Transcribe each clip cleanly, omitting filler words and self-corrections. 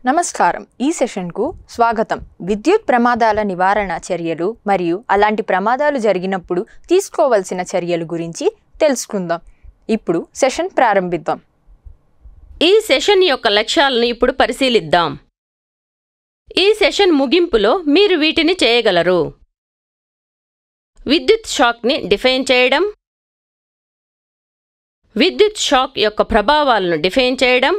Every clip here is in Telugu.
నమస్కారం. ఈ సెషన్కు స్వాగతం. విద్యుత్ ప్రమాదాల నివారణ చర్యలు మరియు అలాంటి ప్రమాదాలు జరిగినప్పుడు తీసుకోవాల్సిన చర్యల గురించి తెలుసుకుందాం. ఇప్పుడు సెషన్ ప్రారంభిద్దాం. ఈ సెషన్ యొక్క లక్ష్యాలను ఇప్పుడు పరిశీలిద్దాం. ఈ సెషన్ ముగింపులో మీరు వీటిని చేయగలరు: విద్యుత్ షాక్ని డిఫైన్ చేయడం, విద్యుత్ షాక్ యొక్క ప్రభావాలను డిఫైన్ చేయడం,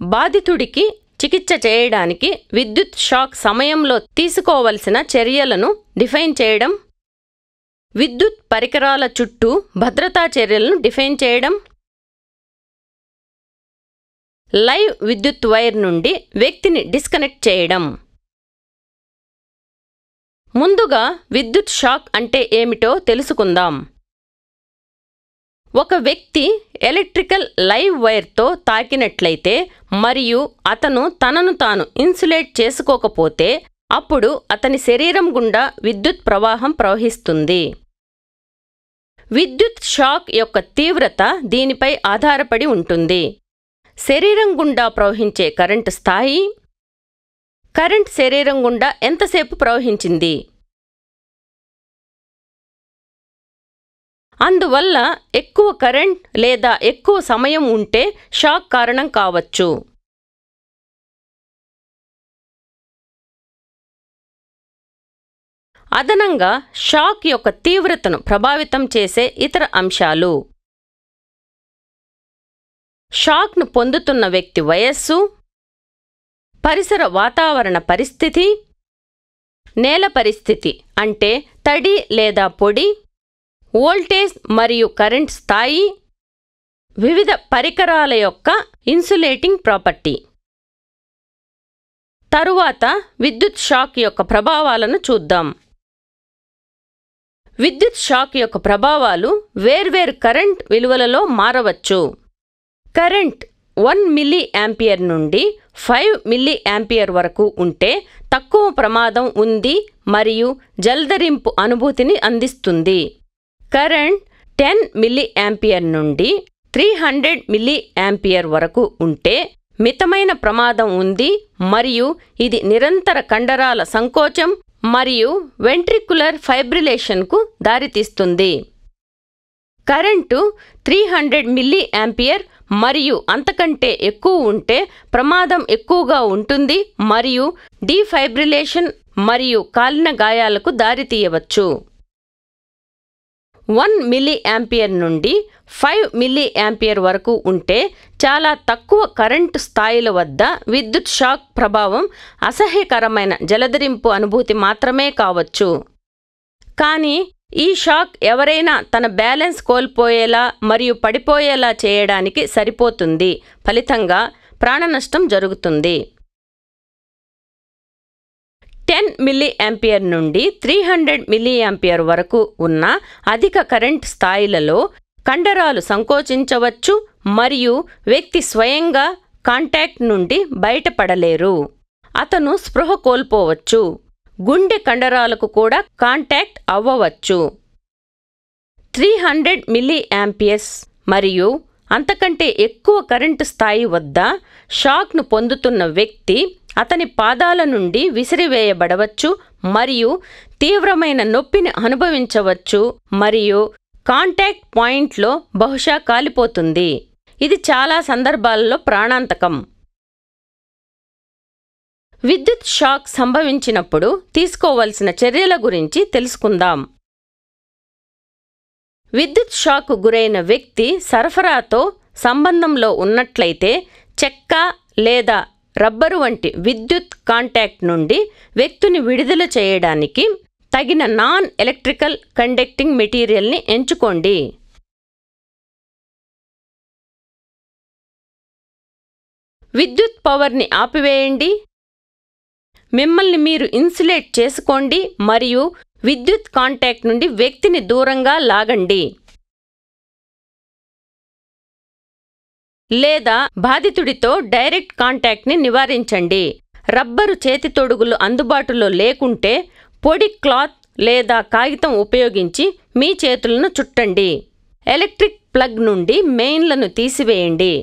బాధితుడికి చికిత్స చేయడానికి విద్యుత్ షాక్ సమయంలో తీసుకోవలసిన చర్యలను డిఫైన్ చేయడం, విద్యుత్ పరికరాల చుట్టూ భద్రతా చర్యలను డిఫైన్ చేయడం, లైవ్ విద్యుత్ వైర్ నుండి వ్యక్తిని డిస్కనెక్ట్ చేయడం. ముందుగా విద్యుత్ షాక్ అంటే ఏమిటో తెలుసుకుందాం. ఒక వ్యక్తి ఎలక్ట్రికల్ లైవ్ వైర్తో తాకినట్లయితే మరియు అతను తనను తాను ఇన్సులేట్ చేసుకోకపోతే అప్పుడు అతని శరీరం గుండా విద్యుత్ ప్రవాహం ప్రవహిస్తుంది. విద్యుత్ షాక్ యొక్క తీవ్రత దీనిపై ఆధారపడి ఉంటుంది: శరీరం గుండా ప్రవహించే కరెంటు స్థాయి, కరెంట్ శరీరం గుండా ఎంతసేపు ప్రవహించింది. అందువల్ల ఎక్కువ కరెంట్ లేదా ఎక్కువ సమయం ఉంటే షాక్ కారణం కావచ్చు. అదనంగా షాక్ యొక్క తీవ్రతను ప్రభావితం చేసే ఇతర అంశాలు: షాక్ను పొందుతున్న వ్యక్తి వయస్సు, పరిసర వాతావరణ పరిస్థితి, నేల పరిస్థితి అంటే తడి లేదా పొడి, వోల్టేజ్ మరియు కరెంట్ స్థాయి, వివిధ పరికరాల యొక్క ఇన్సులేటింగ్ ప్రాపర్టీ. తరువాత విద్యుత్ షాక్ యొక్క ప్రభావాలను చూద్దాం. విద్యుత్ షాక్ యొక్క ప్రభావాలు వేర్వేరు కరెంట్ విలువలలో మారవచ్చు. కరెంట్ 1 మిల్లీ యాంపియర్ నుండి 5 మిల్లీ యాంపియర్ వరకు ఉంటే తక్కువ ప్రమాదం ఉంది మరియు జల్దరింపు అనుభూతిని అందిస్తుంది. కరెంట్ 10 మిల్లీ యాంపియర్ నుండి 300 మిల్లీ యాంపియర్ వరకు ఉంటే మితమైన ప్రమాదం ఉంది మరియు ఇది నిరంతర కండరాల సంకోచం మరియు వెంట్రికులర్ ఫైబ్రిలేషన్కు దారితీస్తుంది. కరెంటు 300 మిల్లీ యాంపియర్ మరియు అంతకంటే ఎక్కువ ఉంటే ప్రమాదం ఎక్కువగా ఉంటుంది మరియు డీఫైబ్రిలేషన్ మరియు కాలిన గాయాలకు దారితీయవచ్చు. 1 మిల్లీ యాంపియర్ నుండి 5 మిల్లీ యాంపియర్ వరకు ఉంటే చాలా తక్కువ కరెంటు స్థాయిల వద్ద విద్యుత్ షాక్ ప్రభావం అసహ్యకరమైన జలదరింపు అనుభూతి మాత్రమే కావచ్చు. కానీ ఈ షాక్ ఎవరైనా తన బ్యాలెన్స్ కోల్పోయేలా మరియు పడిపోయేలా చేయడానికి సరిపోతుంది. ఫలితంగా ప్రాణనష్టం జరుగుతుంది. 10 మిల్లీ యాంపియర్ నుండి 300 మిల్లీ యాంపియర్ వరకు ఉన్న అధిక కరెంట్ స్థాయిలలో కండరాలు సంకోచించవచ్చు మరియు వ్యక్తి స్వయంగా కాంటాక్ట్ నుండి బయటపడలేరు. అతను స్పృహ కోల్పోవచ్చు. గుండె కండరాలకు కూడా కాంటాక్ట్ అవ్వవచ్చు. 300 మిల్లీ యాంపియర్స్ మరియు అంతకంటే ఎక్కువ కరెంటు స్థాయి వద్ద షాక్ను పొందుతున్న వ్యక్తి అతని పాదాల నుండి విసిరివేయబడవచ్చు మరియు తీవ్రమైన నొప్పిని అనుభవించవచ్చు మరియు కాంటాక్ట్ పాయింట్లో బహుశా కాలిపోతుంది. ఇది చాలా సందర్భాలలో ప్రాణాంతకం. విద్యుత్ షాక్ సంభవించినప్పుడు తీసుకోవలసిన చర్యల గురించి తెలుసుకుందాం. విద్యుత్ షాక్ గురైన వ్యక్తి సరఫరాతో సంబంధంలో ఉన్నట్లయితే చెక్క లేదా రబ్బరు వంటి విద్యుత్ కాంటాక్ట్ నుండి వ్యక్తిని విడుదల చేయడానికి తగిన నాన్ ఎలక్ట్రికల్ కండక్టింగ్ మెటీరియల్ని ఎంచుకోండి. విద్యుత్ పవర్ని ఆపివేయండి. మిమ్మల్ని మీరు ఇన్సులేట్ చేసుకోండి మరియు విద్యుత్ కాంటాక్ట్ నుండి వ్యక్తిని దూరంగా లాగండి. లేదా బాధితుడితో డైరెక్ట్ కాంటాక్ట్ని నివారించండి. రబ్బరు చేతి తొడుగులు అందుబాటులో లేకుంటే పొడి క్లాత్ లేదా కాగితం ఉపయోగించి మీ చేతులను చుట్టండి. ఎలక్ట్రిక్ ప్లగ్ నుండి మెయిన్లను తీసివేయండి.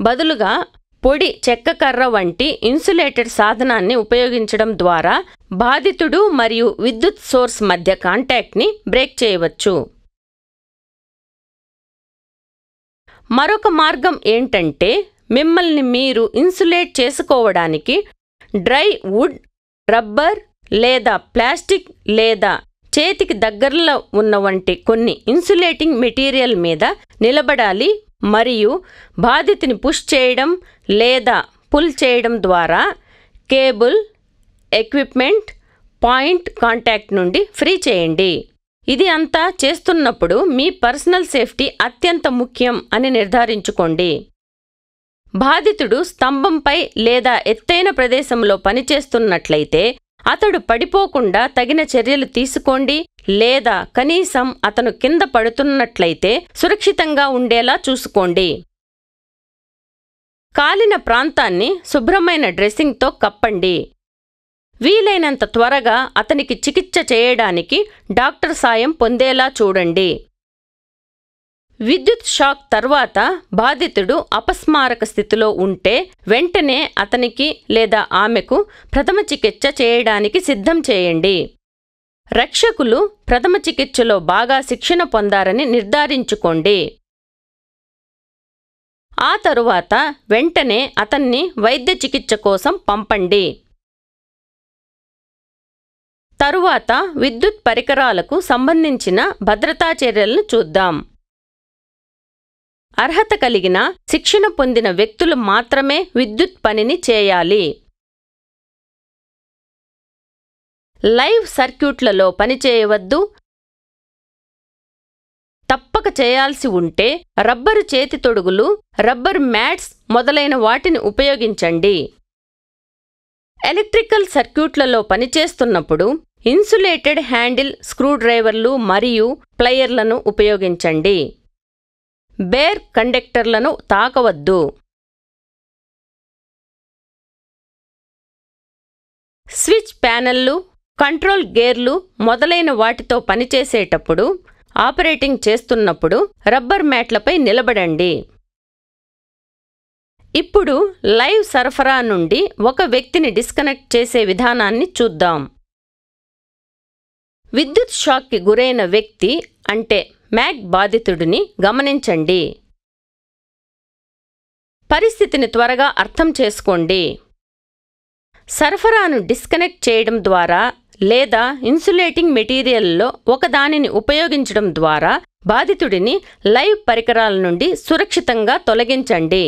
బదులుగా పొడి చెక్కకర్ర వంటి ఇన్సులేటెడ్ సాధనాన్ని ఉపయోగించడం ద్వారా బాధితుడు మరియు విద్యుత్ సోర్స్ మధ్య కాంటాక్ట్ని బ్రేక్ చేయవచ్చు. మరొక మార్గం ఏంటంటే మిమ్మల్ని మీరు ఇన్సులేట్ చేసుకోవడానికి డ్రై వుడ్, రబ్బర్ లేదా ప్లాస్టిక్ లేదా చేతికి దగ్గరలో ఉన్న వంటి కొన్ని ఇన్సులేటింగ్ మెటీరియల్ మీద నిలబడాలి మరియు బాధితుని పుష్ చేయడం లేదా పుల్ చేయడం ద్వారా కేబుల్, ఎక్విప్మెంట్, పాయింట్ కాంటాక్ట్ నుండి ఫ్రీ చేయండి. ఇది అంతా చేస్తున్నప్పుడు మీ పర్సనల్ సేఫ్టీ అత్యంత ముఖ్యం అని నిర్ధారించుకోండి. బాధితుడు స్తంభంపై లేదా ఎత్తైన ప్రదేశంలో పనిచేస్తున్నట్లయితే అతడు పడిపోకుండా తగిన చర్యలు తీసుకోండి లేదా కనీసం అతను కింద పడుతున్నట్లయితే సురక్షితంగా ఉండేలా చూసుకోండి. కాలిన ప్రాంతాన్ని శుభ్రమైన డ్రెస్సింగ్తో కప్పండి. వీలైనంత త్వరగా అతనికి చికిత్స చేయడానికి డాక్టర్ సాయం పొందేలా చూడండి. విద్యుత్ షాక్ తర్వాత బాధితుడు అపస్మారక స్థితిలో ఉంటే వెంటనే అతనికి లేదా ఆమెకు ప్రథమ చికిత్స చేయడానికి సిద్ధం చేయండి. రక్షకులు ప్రథమ చికిత్సలో బాగా శిక్షణ పొందారని నిర్ధారించుకోండి. ఆ తరువాత వెంటనే అతన్ని వైద్య చికిత్స కోసం పంపండి. తరువాత విద్యుత్ పరికరాలకు సంబంధించిన భద్రతా చర్యలను చూద్దాం. అర్హత కలిగిన, శిక్షణ పొందిన వ్యక్తులు మాత్రమే విద్యుత్ పనిని చేయాలి. లైవ్ సర్క్యూట్లలో పనిచేయవద్దు. తప్పక చేయాల్సి ఉంటే రబ్బరు చేతి తొడుగులు, రబ్బర్ మ్యాట్స్ మొదలైన వాటిని ఉపయోగించండి. ఎలక్ట్రికల్ సర్క్యూట్లలో పనిచేస్తున్నప్పుడు ఇన్సులేటెడ్ హ్యాండిల్ స్క్రూడ్రైవర్లు మరియు ప్లయర్లను ఉపయోగించండి. బేర్ కండక్టర్లను తాకవద్దు. స్విచ్ ప్యానెల్లు, కంట్రోల్ గేర్లు మొదలైన వాటితో పనిచేసేటప్పుడు, ఆపరేటింగ్ చేస్తున్నప్పుడు రబ్బర్ మ్యాట్లపై నిలబడండి. ఇప్పుడు లైవ్ సరఫరా నుండి ఒక వ్యక్తిని డిస్కనెక్ట్ చేసే విధానాన్ని చూద్దాం. విద్యుత్ షాక్కి గురైన వ్యక్తి అంటే మ్యాక్ బాధితుడిని గమనించండి. పరిస్థితిని త్వరగా అర్థం చేసుకోండి. సరఫరాను డిస్కనెక్ట్ చేయడం ద్వారా లేదా ఇన్సులేటింగ్ మెటీరియల్లో ఒకదానిని ఉపయోగించడం ద్వారా బాధితుడిని లైవ్ పరికరాల నుండి సురక్షితంగా తొలగించండి.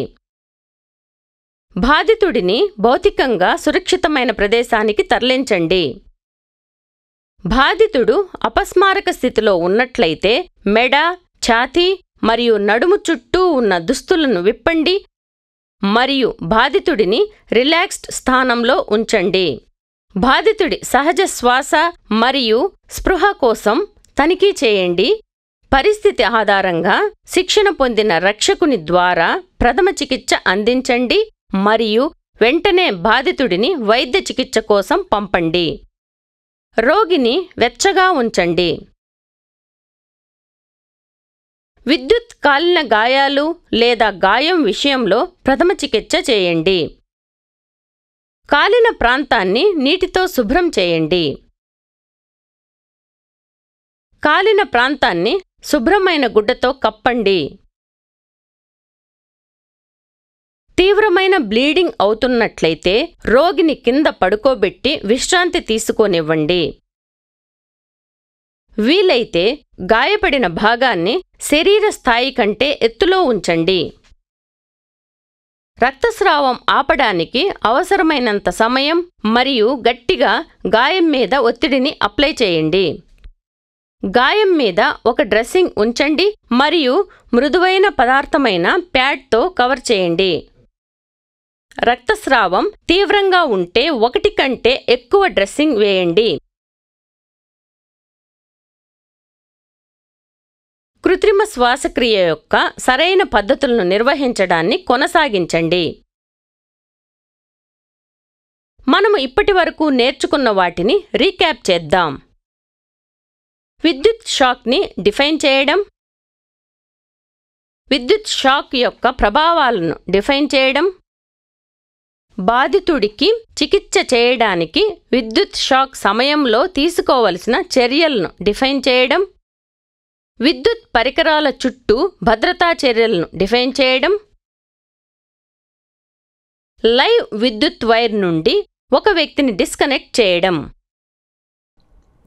బాధితుడిని భౌతికంగా సురక్షితమైన ప్రదేశానికి తరలించండి. బాధితుడు అపస్మారక స్థితిలో ఉన్నట్లయితే మెడ, ఛాతీ మరియు నడుము చుట్టూ ఉన్న దుస్తులను విప్పండి మరియు బాధితుడిని రిలాక్స్డ్ స్థానంలో ఉంచండి. బాధితుడి సహజ శ్వాస మరియు స్పృహ కోసం తనిఖీ చేయండి. పరిస్థితి ఆధారంగా శిక్షణ పొందిన రక్షకుని ద్వారా ప్రథమ చికిత్స అందించండి మరియు వెంటనే బాధితుడిని వైద్య చికిత్స కోసం పంపండి. రోగిని వెచ్చగా ఉంచండి. విద్యుత్ కాలిన గాయాలు లేదా గాయం విషయంలో ప్రథమ చికిత్స చేయండి. కాలిన ప్రాంతాన్ని నీటితో శుభ్రం చేయండి. కాలిన ప్రాంతాన్ని శుభ్రమైన గుడ్డతో కప్పండి. తీవ్రమైన బ్లీడింగ్ అవుతున్నట్లయితే రోగిని కింద పడుకోబెట్టి విశ్రాంతి తీసుకోనివ్వండి. వీలైతే గాయపడిన భాగాన్ని శరీర స్థాయి కంటే ఎత్తులో ఉంచండి. రక్తస్రావం ఆపడానికి అవసరమైనంత సమయం మరియు గట్టిగా గాయం మీద ఒత్తిడిని అప్లై చేయండి. గాయం మీద ఒక డ్రెస్సింగ్ ఉంచండి మరియు మృదువైన పదార్థమైన ప్యాడ్తో కవర్ చేయండి. రక్తస్రావం తీవ్రంగా ఉంటే 1 కంటే ఎక్కువ డ్రెస్సింగ్ వేయండి. కృత్రిమ శ్వాసక్రియ యొక్క సరైన పద్ధతులను నిర్వహించడాన్ని కొనసాగించండి. మనము ఇప్పటివరకు నేర్చుకున్న వాటిని రీక్యాప్ చేద్దాం. విద్యుత్ షాక్ని డిఫైన్ చేయడం, విద్యుత్ షాక్ యొక్క ప్రభావాలను డిఫైన్ చేయడం, బాధితుడికి చికిత్స చేయడానికి విద్యుత్ షాక్ సమయంలో తీసుకోవలసిన చర్యలను డిఫైన్ చేయడం, విద్యుత్ పరికరాల చుట్టూ భద్రతా చర్యలను డిఫైన్ చేయడం, లైవ్ విద్యుత్ వైర్ నుండి ఒక వ్యక్తిని డిస్కనెక్ట్ చేయడం.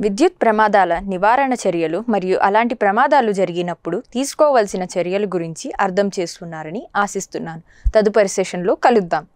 విద్యుత్ ప్రమాదాల నివారణ చర్యలు మరియు అలాంటి ప్రమాదాలు జరిగినప్పుడు తీసుకోవలసిన చర్యల గురించి అర్థం చేసుకున్నారని ఆశిస్తున్నాను. తదుపరి సెషన్లో కలుద్దాం.